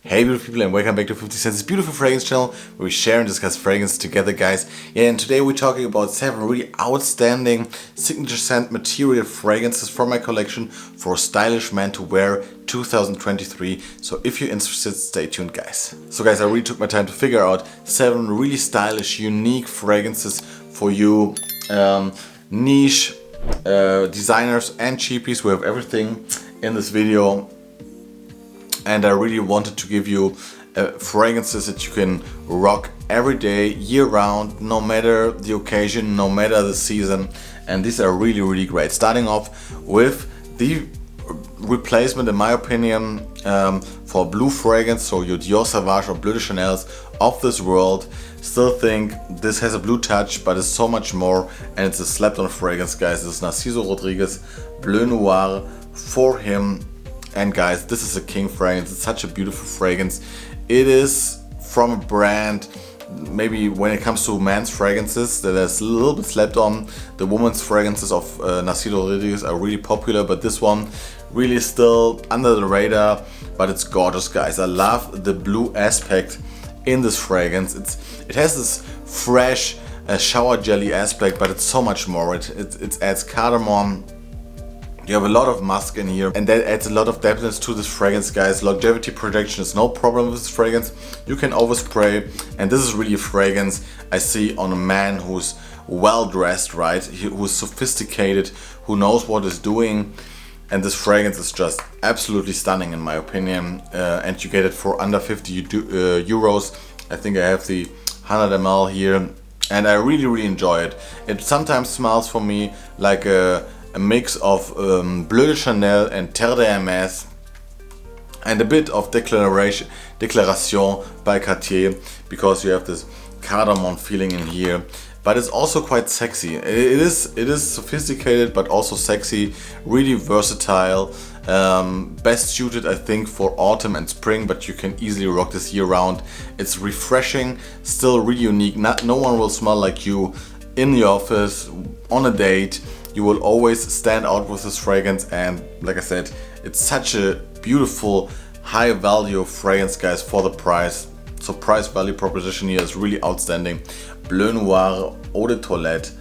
Hey beautiful people, and welcome back to 50 Cents Beautiful Fragrance channel, where we share and discuss fragrance together, guys. Yeah, and today we're talking about 7 really outstanding signature scent material fragrances from my collection for stylish men to wear 2023. So if you're interested, stay tuned, guys. So guys, I really took my time to figure out 7 really stylish, unique fragrances for you niche designers and cheapies. We have everything in this video. And I really wanted to give you fragrances that you can rock every day, year round, no matter the occasion, no matter the season. And these are really great. Starting off with the replacement, in my opinion, for Bleu fragrance, so your Dior Sauvage or Bleu de Chanel's of this world. Still think this has a blue touch, but it's so much more, and it's a slept on fragrance, guys. This is Narciso Rodriguez Bleu Noir for him. And guys, this is a king fragrance. It's such a beautiful fragrance. It is from a brand, maybe when it comes to men's fragrances, that is a little bit slept on. The women's fragrances of Narciso Rodriguez are really popular, but this one really still under the radar, but it's gorgeous, guys. I love the blue aspect in this fragrance. It has this fresh shower jelly aspect, but it's so much more. It adds cardamom. You have a lot of musk in here, and that adds a lot of depthness to this fragrance, guys. Longevity projection is no problem with this fragrance. You can overspray, and this is really a fragrance I see on a man who's well dressed, right? Who's sophisticated, who knows what he's doing. And this fragrance is just absolutely stunning in my opinion. And you get it for under 50 euros. I think I have the 100 ml here, and I really enjoy it. It sometimes smells for me like a mix of Bleu de Chanel and Terre de Hermès, and a bit of Declaration by Cartier, because you have this cardamom feeling in here. But it's also quite sexy. It is sophisticated, but also sexy, really versatile. Best suited, I think, for autumn and spring, but you can easily rock this year round. It's refreshing, still really unique. No one will smell like you in the office, on a date. You will always stand out with this fragrance, and like I said, it's such a beautiful high value fragrance, guys, for the price. So price value proposition here is really outstanding. Bleu Noir Eau de Toilette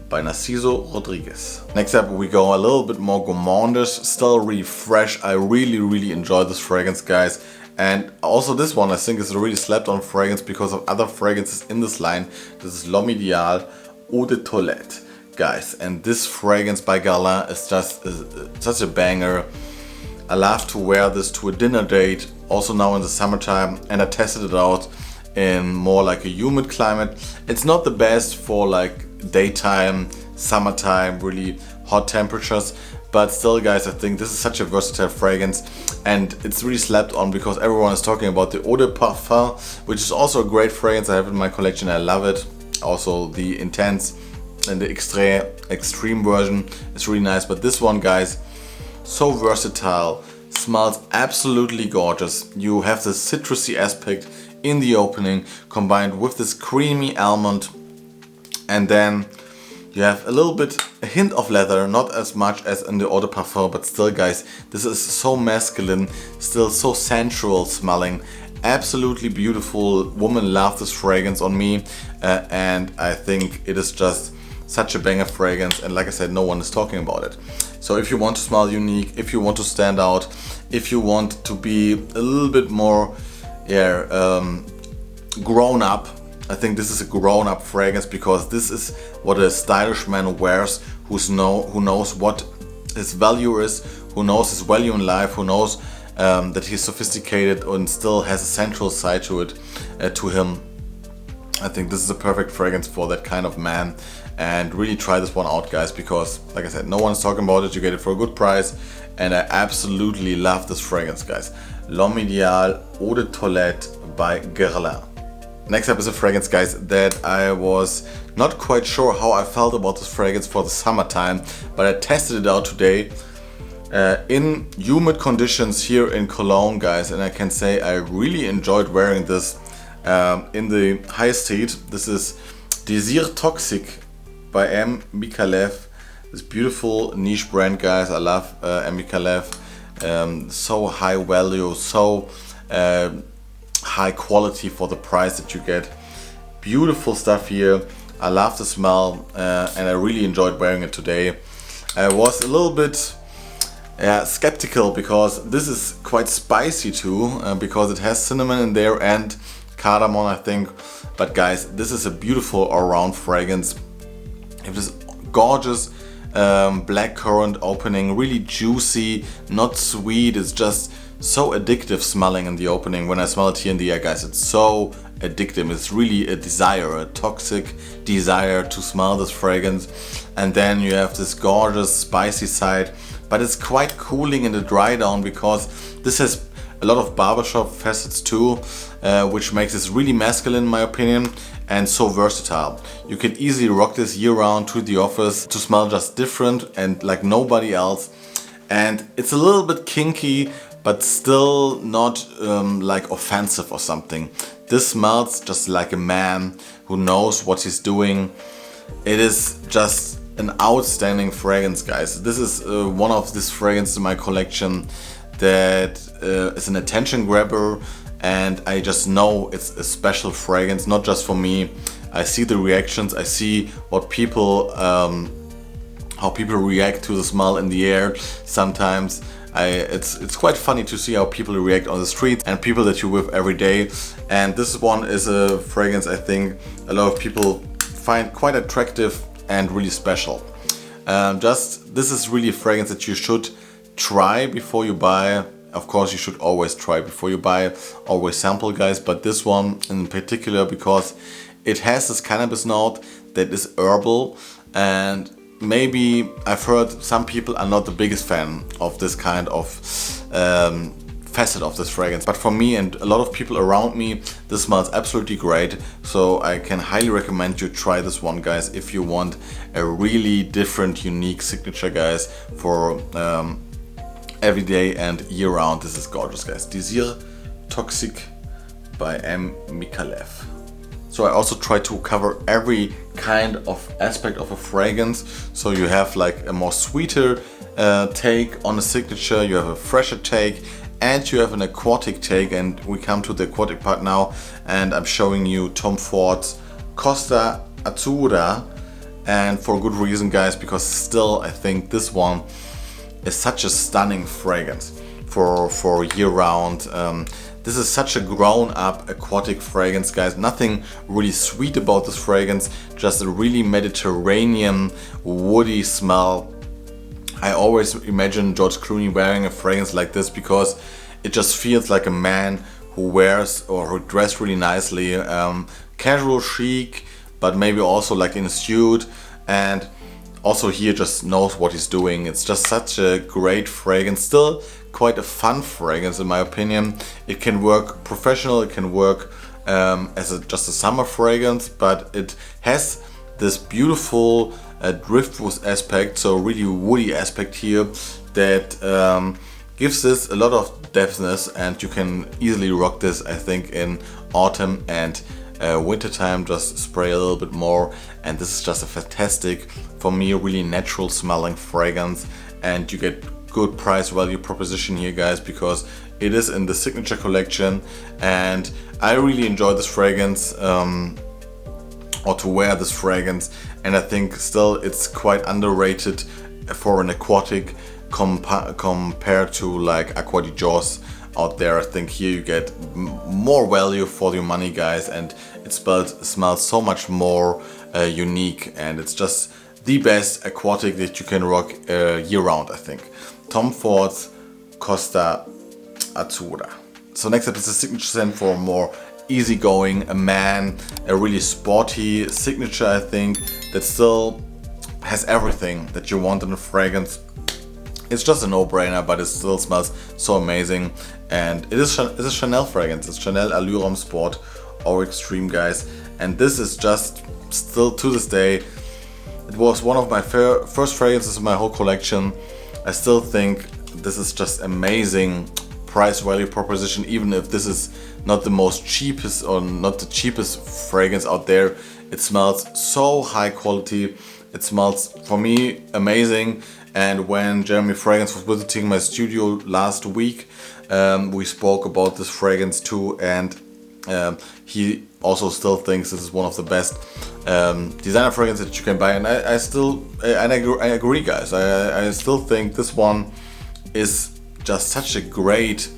by Narciso Rodriguez. Next up we go a little bit more gourmandish, still really fresh. I really enjoy this fragrance, guys. And also this one I think is a really slept on fragrance because of other fragrances in this line. This is L'Homme EDT Eau de Toilette, guys, and this fragrance by Guerlain is just such a banger. I love to wear this to a dinner date, also now in the summertime, and I tested it out in more like a humid climate. It's not the best for like daytime, summertime, really hot temperatures, but still, guys, I think this is such a versatile fragrance, and it's really slept on because everyone is talking about the Eau de Parfum, which is also a great fragrance I have in my collection. I love it. Also the intense and the extreme version is really nice, but this one, guys, so versatile, smells absolutely gorgeous. You have the citrusy aspect in the opening combined with this creamy almond, and then you have a hint of leather, not as much as in the Eau de Parfum, but still, guys, this is so masculine, still so sensual smelling. Absolutely beautiful. Women love this fragrance on me, and I think it is just such a banger fragrance, and like I said, no one is talking about it. So if you want to smell unique, if you want to stand out, if you want to be a little bit more grown up, I think this is a grown up fragrance, because this is what a stylish man wears, who knows what his value is, who knows his value in life, who knows that he's sophisticated and still has a sensual side to it, to him. I think this is a perfect fragrance for that kind of man, and really try this one out, guys, because like I said, no one's talking about it. You get it for a good price, and I absolutely love this fragrance, guys. L'Homme EDT Eau de Toilette by Guerlain. Next up is a fragrance, guys, that I was not quite sure how I felt about this fragrance for the summertime, but I tested it out today in humid conditions here in Cologne, guys, and I can say I really enjoyed wearing this in the highest heat. This is Desir Toxic by M.Micalleff. This beautiful niche brand, guys. I love M.Micalleff. So high value, so high quality for the price that you get. Beautiful stuff here. I love the smell and I really enjoyed wearing it today. I was a little bit skeptical because this is quite spicy too, because it has cinnamon in there and cardamom, I think. But guys, this is a beautiful all-round fragrance. It is gorgeous blackcurrant opening, really juicy, not sweet. It's just so addictive smelling in the opening. When I smell it here in the air, guys, it's so addictive. It's really a desire, a toxic desire to smell this fragrance. And then you have this gorgeous spicy side, but it's quite cooling in the dry down because this has a lot of barbershop facets too, which makes this really masculine in my opinion and so versatile. You can easily rock this year round to the office to smell just different and like nobody else. And it's a little bit kinky, but still not like offensive or something. This smells just like a man who knows what he's doing. It is just an outstanding fragrance, guys. This is one of these fragrances in my collection that is an attention grabber, and I just know it's a special fragrance, not just for me. I see the reactions, I see what people, how people react to the smell in the air sometimes. It's quite funny to see how people react on the street and people that you with every day. And this one is a fragrance I think a lot of people find quite attractive and really special. This is really a fragrance that you should try before you buy. Of course, you should always try before you buy, always sample, guys, but this one in particular because it has this cannabis note that is herbal, and maybe I've heard some people are not the biggest fan of this kind of facet of this fragrance, but for me and a lot of people around me, this smells absolutely great. So I can highly recommend you try this one, guys, if you want a really different, unique signature, guys, for every day and year round. This is gorgeous, guys. Desir Toxic by M.Micalleff. So I also try to cover every kind of aspect of a fragrance. So you have like a more sweeter take on a signature, you have a fresher take, and you have an aquatic take. And we come to the aquatic part now, and I'm showing you Tom Ford's Costa Azzura, and for good reason, guys, because still I think this one is such a stunning fragrance for year round. This is such a grown-up aquatic fragrance, guys. Nothing really sweet about this fragrance, just a really Mediterranean woody smell. I always imagine George Clooney wearing a fragrance like this because it just feels like a man who wears or who dressed really nicely, casual chic, but maybe also like in a suit, and also here just knows what he's doing. It's just such a great fragrance, still quite a fun fragrance in my opinion. It can work professional, it can work as just a summer fragrance, but it has this beautiful driftwood aspect, so really woody aspect here that gives this a lot of depthness, and you can easily rock this, I think, in autumn and winter time. Just spray a little bit more, and this is just a fantastic, for me, really natural smelling fragrance, and you get good price value proposition here, guys, because it is in the signature collection, and I really enjoy this fragrance, or to wear this fragrance, and I think still it's quite underrated for an aquatic compared to like Aqua di Gios out there. I think here you get more value for your money, guys, and it smells so much more unique, and it's just the best aquatic that you can rock year round, I think. Tom Ford's Costa Azzura. So next up is the signature scent for a more easygoing, a man, a really sporty signature, I think, that still has everything that you want in a fragrance. It's just a no-brainer, but it still smells so amazing, and it's a Chanel fragrance. It's Chanel Allure Homme Sport or Extreme, guys, and this is just still to this day, it was one of my first fragrances in my whole collection. I still think this is just amazing price value proposition, even if this is not the most cheapest or not the cheapest fragrance out there. It smells so high quality. It smells, for me, amazing. And when Jeremy Fragrance was visiting my studio last week, we spoke about this fragrance too, and he also still thinks this is one of the best designer fragrances that you can buy, and I agree, guys. I still think this one is just such a great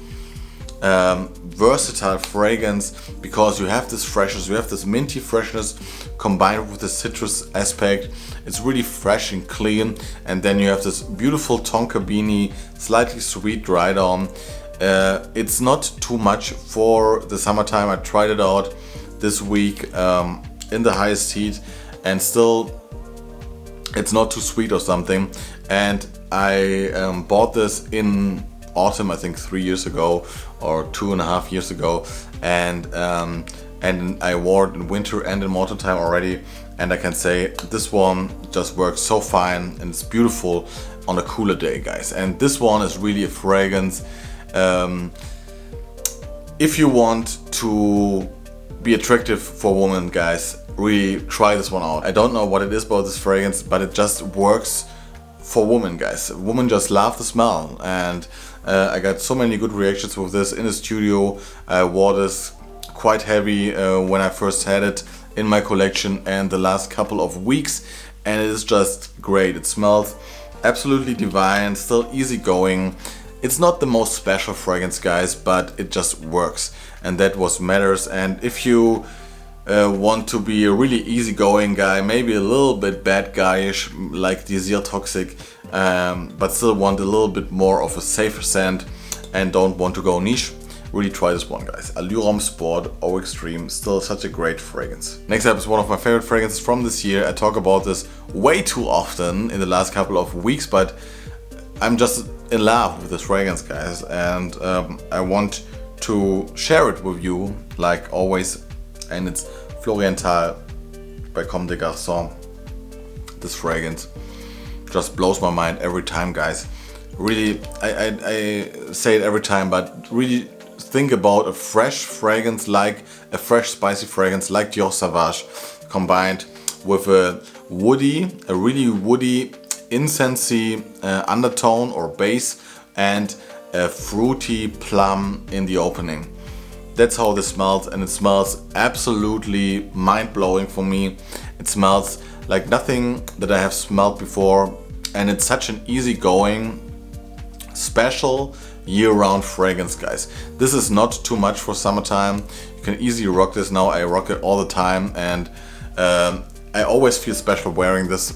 versatile fragrance, because you have this freshness, you have this minty freshness combined with the citrus aspect. It's really fresh and clean, and then you have this beautiful tonka beanie, slightly sweet dry down. It's not too much for the summertime. I tried it out this week in the highest heat, and still it's not too sweet or something. And I bought this in autumn, I think 3 years ago or 2.5 years ago, and I wore it in winter and in autumn time already, and I can say this one just works so fine, and it's beautiful on a cooler day, guys. And this one is really a fragrance, if you want to be attractive for women, guys, really try this one out. I don't know what it is about this fragrance, but it just works for women, guys. Women just love the smell, and I got so many good reactions with this in the studio. I wore this quite heavy when I first had it in my collection, and the last couple of weeks, and it is just great. It smells absolutely divine, still easygoing. It's not the most special fragrance, guys, but it just works, and that what matters. And if you want to be a really easygoing guy, maybe a little bit bad guyish like Desir Toxic, but still want a little bit more of a safer scent and don't want to go niche, really try this one, guys. Allure Homme Sport Eau Extreme, still such a great fragrance. Next up is one of my favorite fragrances from this year. I talk about this way too often in the last couple of weeks, but I'm just in love with this fragrance, guys, and I want to share it with you like always, and it's Floriental by Comme des Garçons. This fragrance just blows my mind every time, guys. Really, I say it every time, but really think about a fresh fragrance, like a fresh spicy fragrance like Dior Sauvage, combined with a really woody, incensey undertone or base, and a fruity plum in the opening. That's how this smells, and it smells absolutely mind-blowing for me. It smells like nothing that I have smelled before, and it's such an easygoing, special year-round fragrance, guys. This is not too much for summertime. You can easily rock this. Now I rock it all the time, and I always feel special wearing this.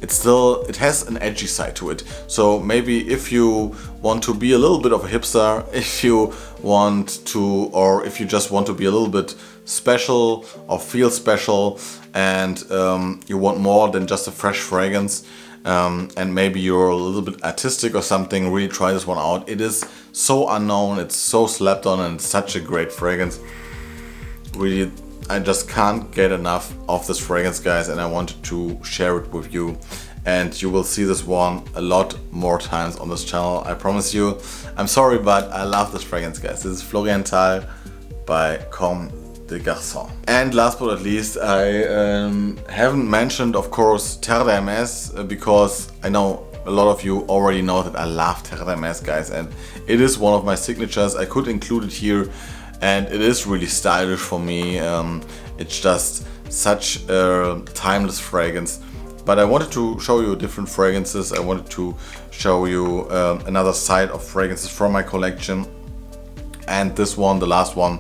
It has an edgy side to it. So maybe if you want to be a little bit of a hipster, if you want to, or if you just want to be a little bit special or feel special, and you want more than just a fresh fragrance, and maybe you're a little bit artistic or something, really try this one out. It is so unknown, it's so slept on, and it's such a great fragrance. Really, I just can't get enough of this fragrance, guys, and I wanted to share it with you. And you will see this one a lot more times on this channel, I promise you. I'm sorry, but I love this fragrance, guys. This is Floriental by Comme des Garçons. And last but not least, I haven't mentioned, of course, Terre d'Hermès, because I know a lot of you already know that I love Terre d'Hermès, guys, and it is one of my signatures. I could include it here, and it is really stylish for me. It's just such a timeless fragrance. But I wanted to show you different fragrances. I wanted to show you another side of fragrances from my collection. And this one, the last one,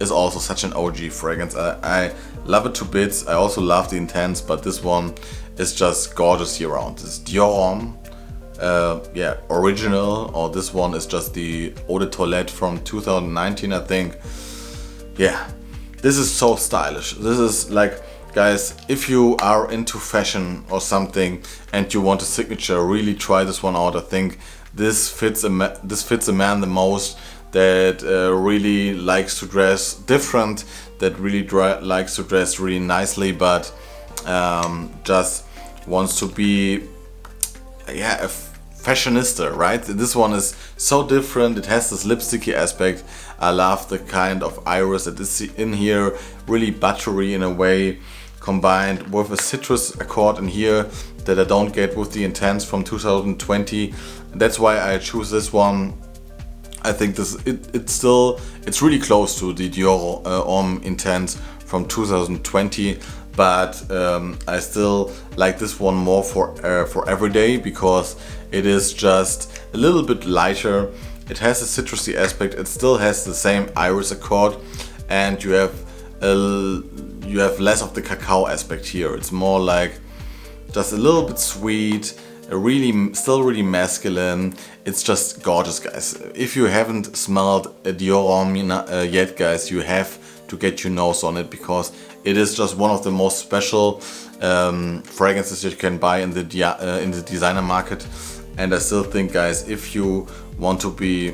is also such an OG fragrance. I love it to bits. I also love the Intense, but this one is just gorgeous year round. This is Dior Homme, original, or this one is just the Eau de Toilette from 2019, I think. Yeah, this is so stylish. This is like, guys, if you are into fashion or something and you want a signature, really try this one out. I think this fits a man the most, that really likes to dress different, that really likes to dress really nicely, but just wants to be a fashionista, right? This one is so different. It has this lipsticky aspect. I love the kind of iris that is in here, really buttery in a way, combined with a citrus accord in here that I don't get with the Intense from 2020. That's why I choose this one. I think it's really close to the Dior Homme Intense from 2020, but I still like this one more for everyday, because it is just a little bit lighter. It has a citrusy aspect. It still has the same iris accord, and you have less of the cacao aspect here. It's more like just a little bit sweet, still really masculine. It's just gorgeous, guys. If you haven't smelled a Dior Homme yet, guys, you have to get your nose on it, because it is just one of the most special fragrances that you can buy in the designer market. And I still think, guys, if you want to be,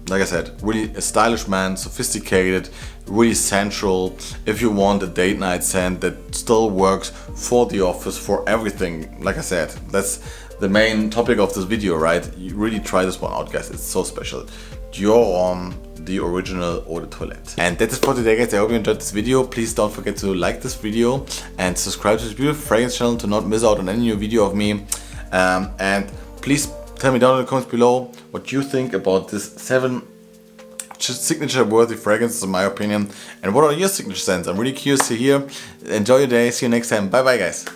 like I said, really a stylish man, sophisticated, really sensual, if you want a date night scent that still works for the office, for everything, like I said, that's the main topic of this video, right? You really try this one out, guys. It's so special. Dior Homme, the original Eau de Toilette. And that's it for today, guys. I hope you enjoyed this video. Please don't forget to like this video and subscribe to this beautiful fragrance channel to not miss out on any new video of me. And please tell me down in the comments below what you think about this 7 signature worthy fragrances, in my opinion, and what are your signature scents. I'm really curious to hear. Enjoy your day. See you next time. Bye bye, guys.